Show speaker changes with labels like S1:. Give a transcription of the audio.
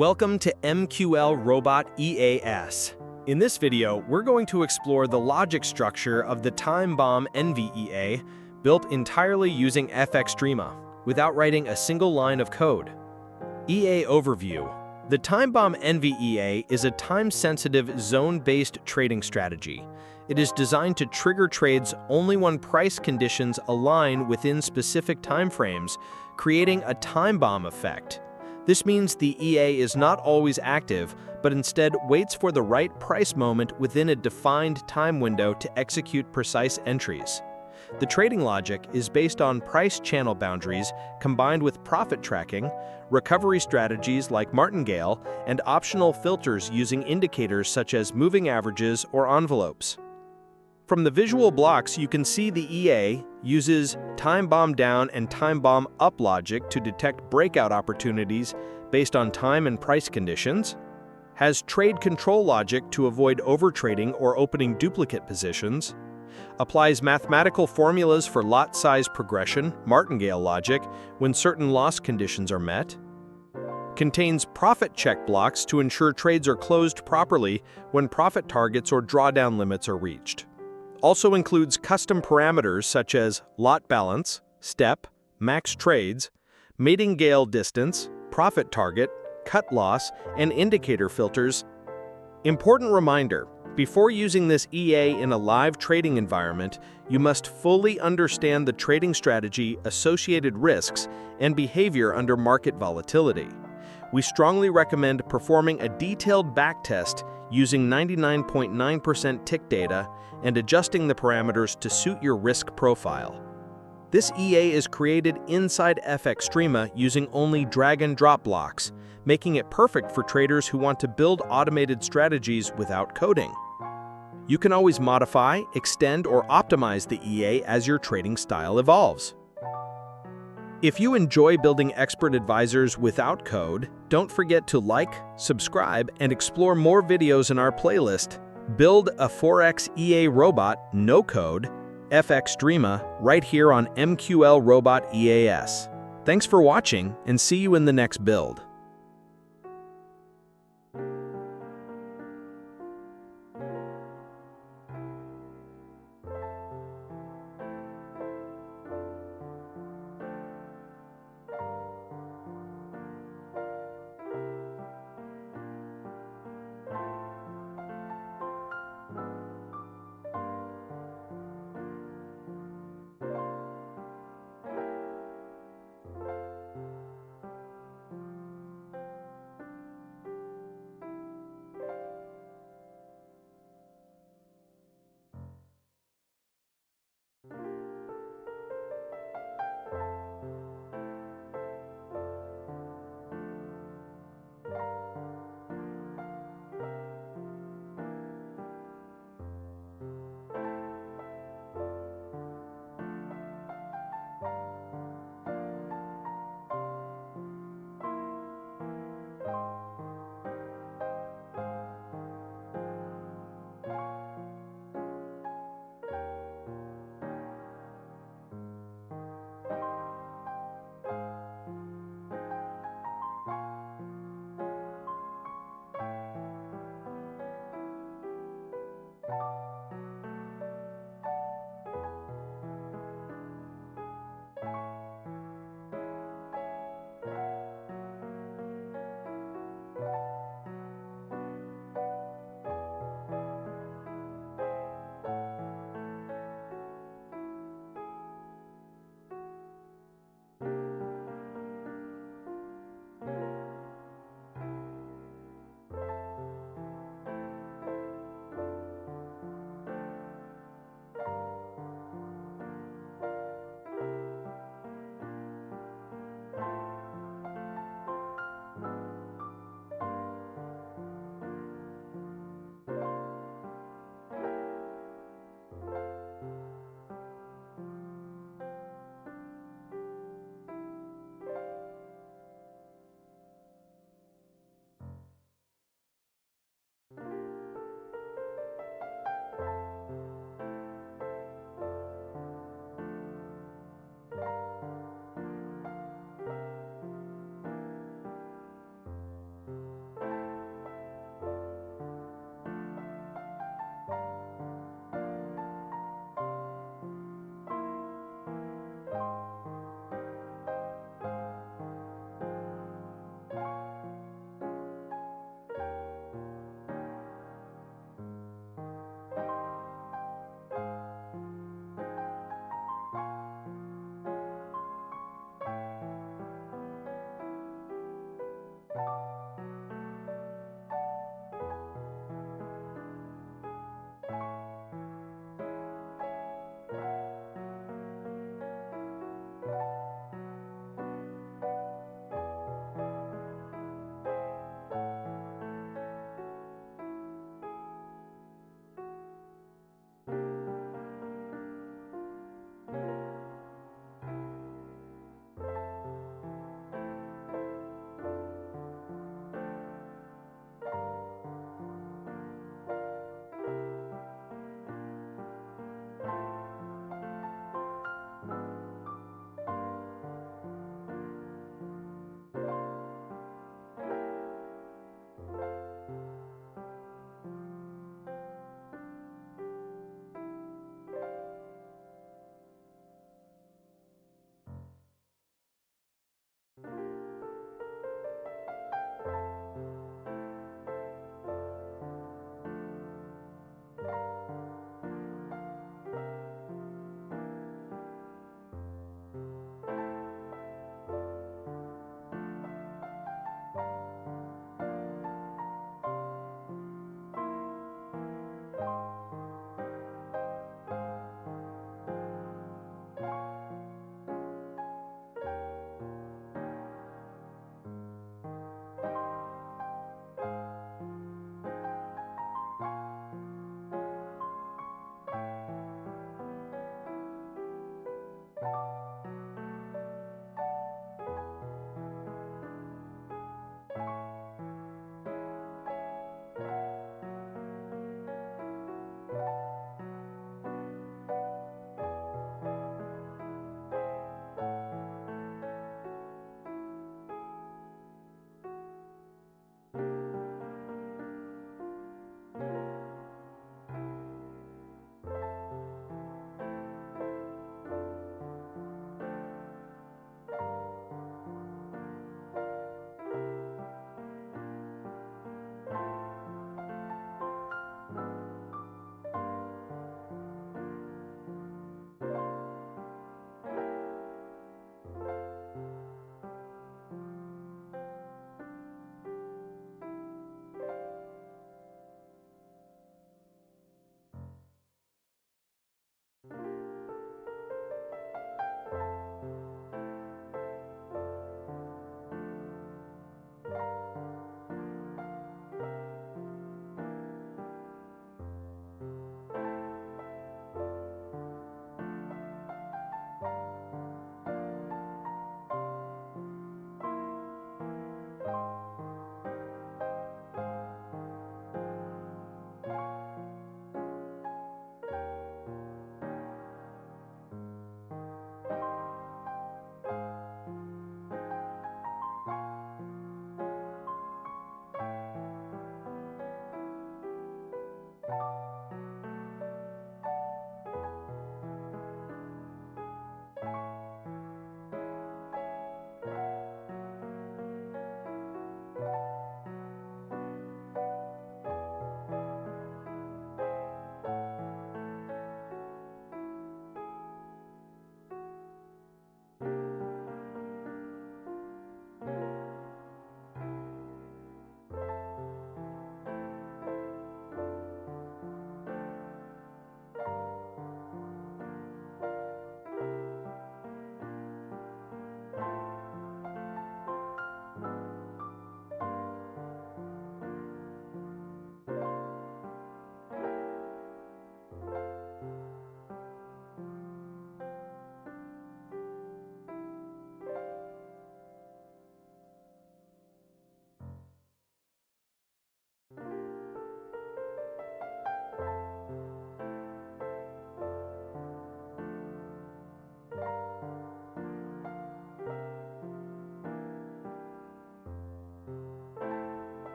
S1: Welcome to Mqlrobot EAS. In this video, we're going to explore the logic structure of the time Bomb Envi EA, built entirely using FXDreema, without writing a single line of code. EA Overview. The time Bomb Envi EA is a time-sensitive, zone-based trading strategy. It is designed to trigger trades only when price conditions align within specific timeframes, creating a time bomb effect. This means the EA is not always active, but instead waits for the right price moment within a defined time window to execute precise entries. The trading logic is based on price channel boundaries combined with profit tracking, recovery strategies like Martingale, and optional filters using indicators such as moving averages or envelopes. From the visual blocks, you can see the EA uses time bomb down and time bomb up logic to detect breakout opportunities based on time and price conditions, has trade control logic to avoid overtrading or opening duplicate positions, applies mathematical formulas for lot size progression, Martingale logic, when certain loss conditions are met, contains profit check blocks to ensure trades are closed properly when profit targets or drawdown limits are reached. Also includes custom parameters such as lot balance, step, max trades, Martingale distance, profit target, cut loss, and indicator filters. Important reminder, before using this EA in a live trading environment, you must fully understand the trading strategy, associated risks, and behavior under market volatility. We strongly recommend performing a detailed backtest using 99.9% tick data and adjusting the parameters to suit your risk profile. This EA is created inside FXDreema using only drag-and-drop blocks, making it perfect for traders who want to build automated strategies without coding. You can always modify, extend, or optimize the EA as your trading style evolves. If you enjoy building expert advisors without code, don't forget to like, subscribe, and explore more videos in our playlist. Build a Forex EA robot, no code, FXDreema, right here on Mqlrobot EAS. Thanks for watching, and see you in the next build.